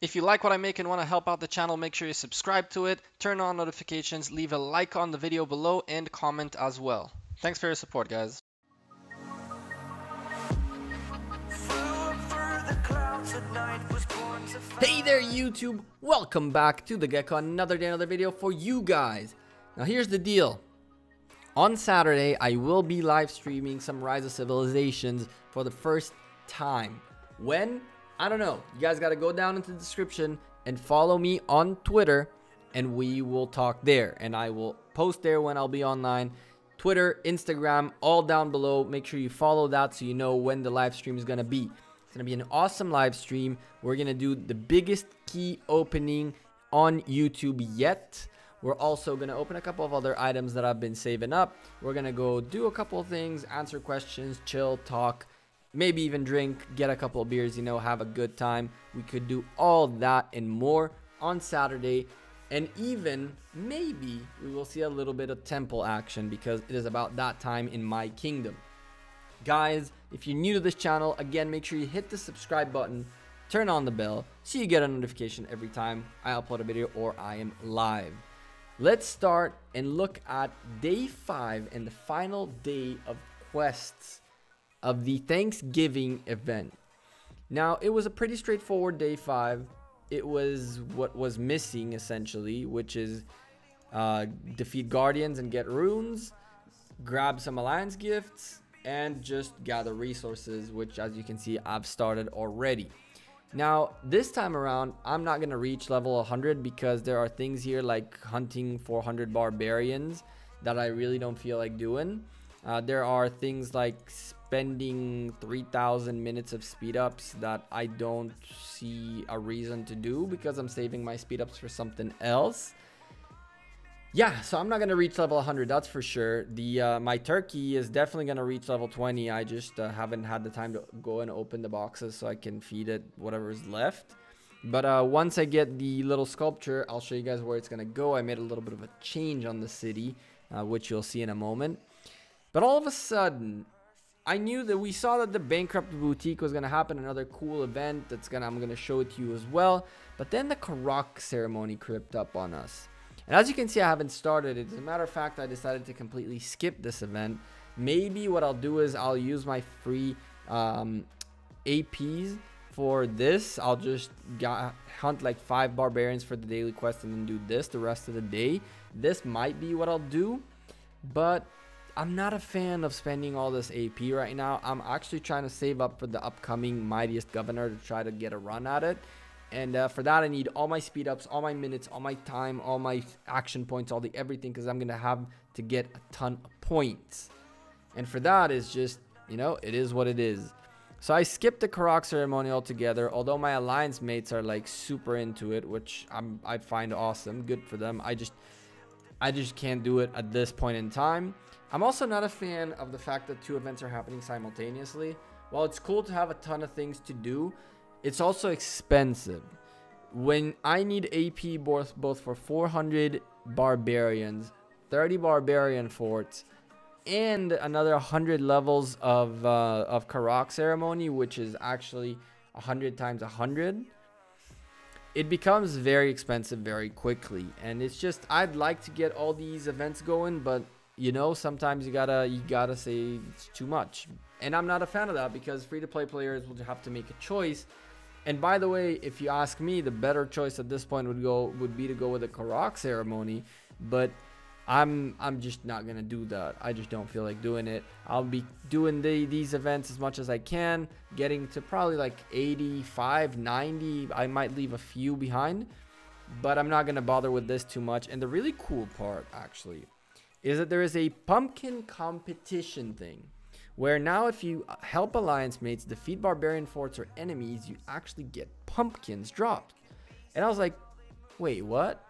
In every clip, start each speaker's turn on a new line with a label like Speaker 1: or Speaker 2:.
Speaker 1: If you like what I make and want to help out the channel, make sure you subscribe to it, turn on notifications, leave a like on the video below, and comment as well. Thanks for your support, guys.
Speaker 2: Hey there YouTube, welcome back to the Gekko, another day, another video for you guys. Now here's the deal. On Saturday, I will be live streaming some Rise of Civilizations for the first time. When? I don't know. You guys got to go down into the description and follow me on Twitter, and we will talk there. And I will post there when I'll be online. Twitter, Instagram, all down below. Make sure you follow that so you know when the live stream is going to be. It's going to be an awesome live stream. We're going to do the biggest key opening on YouTube yet. We're also going to open a couple of other items that I've been saving up. We're going to go do a couple of things, answer questions, chill, talk, maybe even drink, get a couple of beers, you know, have a good time. We could do all that and more on Saturday. And even maybe we will see a little bit of temple action because it is about that time in my kingdom. Guys, if you're new to this channel, again, make sure you hit the subscribe button, turn on the bell so you get a notification every time I upload a video or I am live. Let's start and look at day 5 and the final day of quests of the Thanksgiving event. Now, it was a pretty straightforward day 5. It was what was missing essentially, which is defeat guardians and get runes, grab some alliance gifts, and just gather resources, which as you can see I've started already. Now this time around I'm not gonna reach level 100 because there are things here like hunting 400 barbarians that I really don't feel like doing. There are things like spending 3,000 minutes of speed ups that I don't see a reason to do because I'm saving my speed ups for something else. Yeah, so I'm not gonna reach level 100, that's for sure. My turkey is definitely gonna reach level 20. I just haven't had the time to go and open the boxes so I can feed it whatever's left. But once I get the little sculpture, I'll show you guys where it's gonna go. I made a little bit of a change on the city, which you'll see in a moment. But all of a sudden, I knew that we saw that the Bankrupt Boutique was gonna happen, another cool event I'm gonna show it to you as well. But then the Karak ceremony crept up on us. And as you can see, I haven't started it. As a matter of fact, I decided to completely skip this event. Maybe what I'll do is I'll use my free APs for this. I'll just hunt like 5 barbarians for the daily quest and then do this the rest of the day. This might be what I'll do, but I'm not a fan of spending all this AP right now. I'm actually trying to save up for the upcoming Mightiest Governor to try to get a run at it. And for that, I need all my speed ups, all my minutes, all my time, all my action points, all everything, because I'm going to have to get a ton of points. And for that is just, you know, it is what it is. So I skipped the Karak ceremony altogether, although my alliance mates are like super into it, which I find awesome. Good for them. I just can't do it at this point in time. I'm also not a fan of the fact that 2 events are happening simultaneously. While it's cool to have a ton of things to do, it's also expensive. When I need AP both for 400 barbarians, 30 barbarian forts, and another 100 levels of Karak ceremony, which is actually 100 times 100, it becomes very expensive very quickly. And it's just, I'd like to get all these events going, but you know, sometimes you gotta say it's too much. And I'm not a fan of that because free-to-play players will have to make a choice. And by the way, if you ask me, the better choice at this point would be to go with a Karak ceremony, but I'm just not gonna do that. I just don't feel like doing it. I'll be doing these events as much as I can, getting to probably like 85, 90. I might leave a few behind, but I'm not gonna bother with this too much. And the really cool part actually is that there is a pumpkin competition thing, where now if you help alliance mates defeat barbarian forts or enemies, you actually get pumpkins dropped. And I was like, wait, what?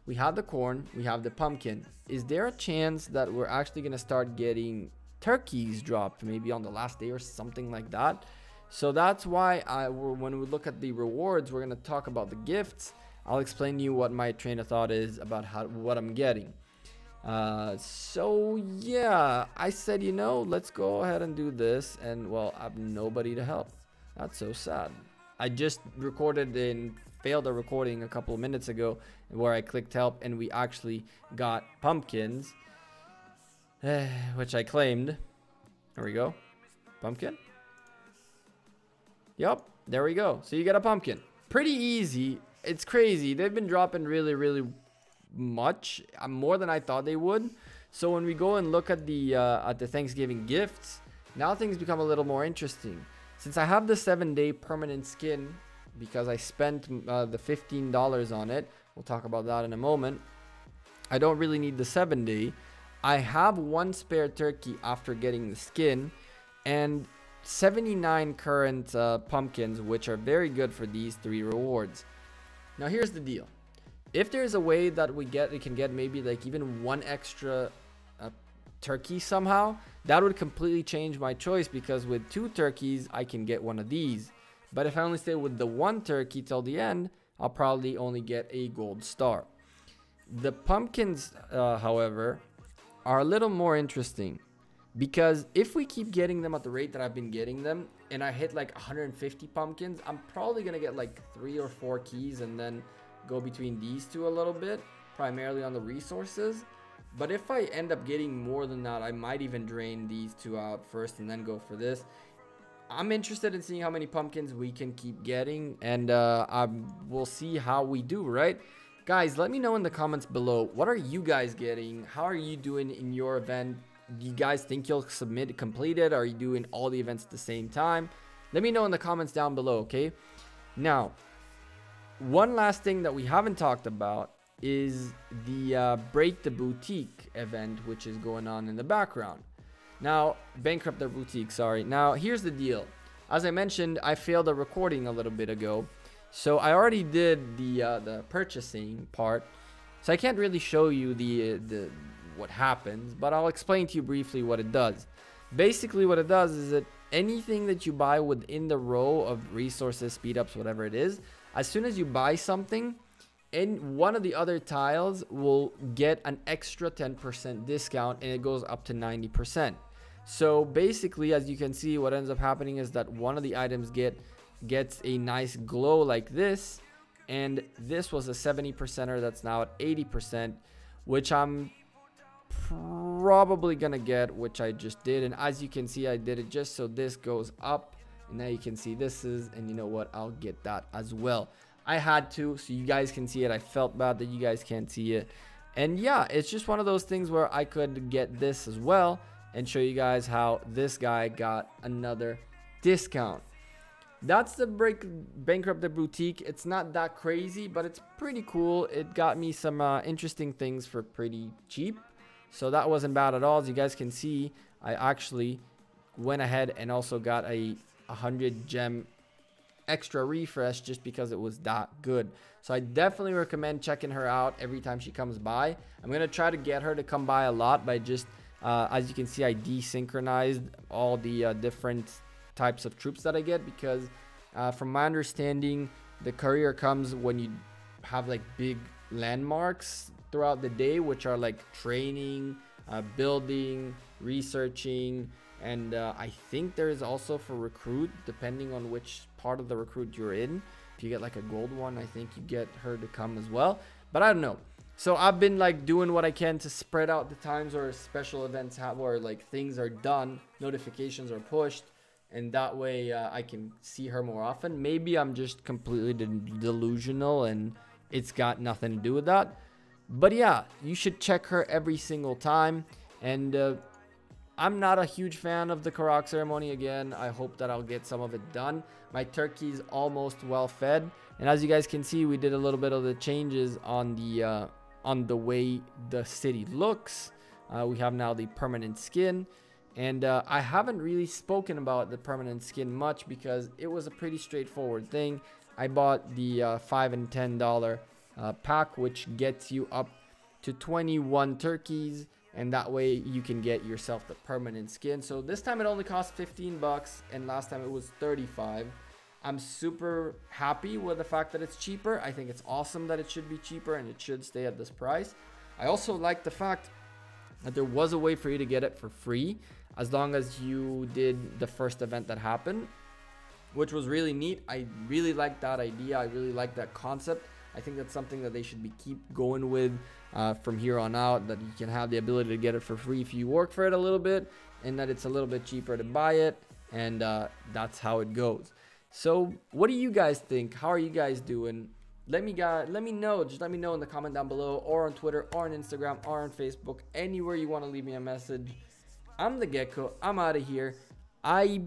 Speaker 2: We have the corn, we have the pumpkin. Is there a chance that we're actually gonna start getting turkeys dropped maybe on the last day or something like that? So that's why when we look at the rewards, we're gonna talk about the gifts. I'll explain to you what my train of thought is about what I'm getting. So yeah, I said, you know, let's go ahead and do this, and well, I have nobody to help. That's so sad. I just recorded in failed a recording a couple of minutes ago where I clicked help and we actually got pumpkins, which I claimed. There we go. Pumpkin. Yup, there we go. So you get a pumpkin. Pretty easy. It's crazy. They've been dropping really, really much, more than I thought they would. So when we go and look at the Thanksgiving gifts, now things become a little more interesting. Since I have the 7-day permanent skin, because I spent the $15 on it, we'll talk about that in a moment. I don't really need the 7-day. I have one spare turkey after getting the skin, and 79 current pumpkins, which are very good for these 3 rewards. Now here's the deal. If there's a way that we can get maybe like even one extra turkey somehow, that would completely change my choice, because with 2 turkeys I can get one of these. But if I only stay with the 1 turkey till the end, I'll probably only get a gold star. The pumpkins, however, are a little more interesting, because if we keep getting them at the rate that I've been getting them, and I hit like 150 pumpkins, I'm probably gonna get like 3 or 4 keys and then go between these 2 a little bit, primarily on the resources. But if I end up getting more than that, I might even drain these 2 out first and then go for this. I'm interested in seeing how many pumpkins we can keep getting, and we'll see how we do, right? Guys, let me know in the comments below, what are you guys getting? How are you doing in your event? Do you guys think you'll complete it? Are you doing all the events at the same time? Let me know in the comments down below, okay? Now, one last thing that we haven't talked about is the Break the Boutique event, which is going on in the background. Now, Bankrupt the Boutique, sorry. Now, here's the deal. As I mentioned, I failed a recording a little bit ago. So I already did the purchasing part. So I can't really show you the what happens, but I'll explain to you briefly what it does. Basically, what it does is that anything that you buy within the row of resources, speed ups, whatever it is, as soon as you buy something, and one of the other tiles will get an extra 10% discount, and it goes up to 90%. So basically, as you can see, what ends up happening is that one of the items gets a nice glow like this, and this was a 70%er that's now at 80%, which I'm probably gonna get, which I just did. And as you can see, I did it just so this goes up, and now you can see this is, and you know what, I'll get that as well. I had to, so you guys can see it. I felt bad that you guys can't see it, and yeah, it's just one of those things where I could get this as well and show you guys how this guy got another discount. That's the Bankrupt the Boutique. It's not that crazy, but it's pretty cool. It got me some interesting things for pretty cheap, so that wasn't bad at all. As you guys can see, I actually went ahead and also got a 100 gem extra refresh just because it was that good. So I definitely recommend checking her out every time she comes by. I'm gonna try to get her to come by a lot by just as you can see, I desynchronized all the different types of troops that I get, because from my understanding, the courier comes when you have like big landmarks throughout the day, which are like training, building, researching, and I think there is also for recruit, depending on which part of the recruit you're in. If you get like a gold one, I think you get her to come as well, but I don't know. So I've been like doing what I can to spread out the times where special events have, where like things are done, notifications are pushed, and that way I can see her more often. Maybe I'm just completely delusional and it's got nothing to do with that, but yeah, you should check her every single time. And I'm not a huge fan of the Karak ceremony. Again, I hope that I'll get some of it done. My turkey's almost well fed, and as you guys can see, we did a little bit of the changes on the way the city looks. We have now the permanent skin, and I haven't really spoken about the permanent skin much because it was a pretty straightforward thing. I bought the $5 and $10 pack, which gets you up to 21 turkeys, and that way you can get yourself the permanent skin. So this time it only cost 15 bucks, and last time it was 35. I'm super happy with the fact that it's cheaper. I think it's awesome that it should be cheaper and it should stay at this price. I also like the fact that there was a way for you to get it for free as long as you did the first event that happened. which was really neat. I really like that idea. I really like that concept. I think that's something that they should keep going with from here on out, that you can have the ability to get it for free if you work for it a little bit, and that it's a little bit cheaper to buy it, and that's how it goes. So what do you guys think? How are you guys doing? Let me know. Just let me know in the comment down below, or on Twitter, or on Instagram, or on Facebook, anywhere you want to leave me a message. I'm the Gekko. I'm out of here. I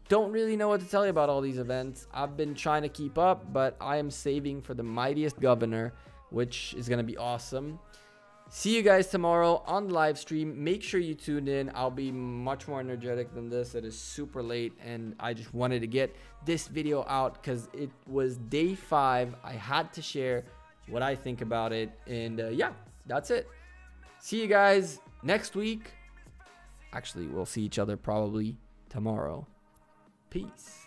Speaker 2: don't really know what to tell you about all these events. I've been trying to keep up, but I am saving for the mightiest governor, which is going to be awesome. See you guys tomorrow on the live stream. Make sure you tune in. I'll be much more energetic than this. It is super late, and I just wanted to get this video out because it was day 5. I had to share what I think about it, and yeah, that's it. See you guys next week. Actually, we'll see each other probably tomorrow. Peace.